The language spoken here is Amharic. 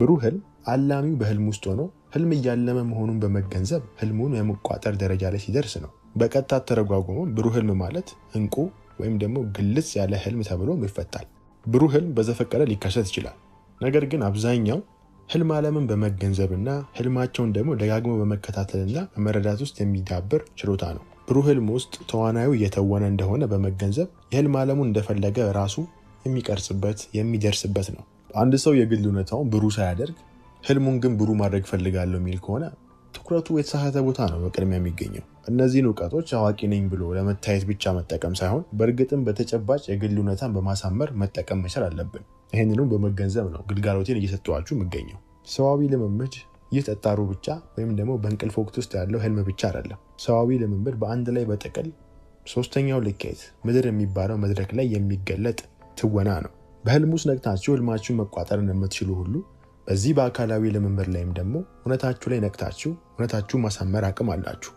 ብሩህ ህልም አላሚው በህልም ውስጥ ሆኖ ህልም እያለመ መሆኑን በመገንዘብ ህልሙን የመቋጠር ደረጃ ላይ ሲደርስ ነው። በቀጥታ ተረጓጉሞ ብሩህ ህልም ማለት እንቁ ወይም ደግሞ ግልጽ ያለ ህልም ተብሎ ይፈታል። ብሩህ ህልም በዘፈቀደ ሊከሰት ይችላል። ነገር ግን አብዛኛው ህልም ዓለምን በመገንዘብና ህልማቸውን ደግሞ ደጋግሞ በመከታተልና በመረዳት ውስጥ የሚዳብር ችሎታ ነው። ብሩህ ህልም ውስጥ ተዋናዩ እየተወነ እንደሆነ በመገንዘብ የህልም ዓለሙን እንደፈለገ ራሱ የሚቀርጽበት የሚደርስበት ነው። አንድ ሰው የግል እውነታውን ብሩህ ሳያደርግ ህልሙን ግን ብሩህ ማድረግ ፈልጋለሁ የሚል ከሆነ ትኩረቱ የተሳሳተ ቦታ ነው በቅድሚያ የሚገኘው። እነዚህን ዕውቀቶች አዋቂ ነኝ ብሎ ለመታየት ብቻ መጠቀም ሳይሆን በእርግጥም በተጨባጭ የግል እውነታን በማሳመር መጠቀም መቻል አለብን። ይህንኑ በመገንዘብ ነው ግልጋሎቴን እየሰጠኋችሁ የምገኘው። ሰዋዊ ልምምድ ይህ ጠጣሩ ብቻ ወይም ደግሞ በእንቅልፍ ወቅት ውስጥ ያለው ህልም ብቻ አይደለም። ሰዋዊ ልምምድ በአንድ ላይ በጥቅል ሶስተኛው ልኬት ምድር የሚባለው መድረክ ላይ የሚገለጥ ትወና ነው። በህልም ውስጥ ነቅታችሁ ህልማችሁን መቋጠር እንደምትችሉ ሁሉ በዚህ በአካላዊ ልምምድ ላይም ደግሞ እውነታችሁ ላይ ነቅታችሁ እውነታችሁን ማሳመር አቅም አላችሁ።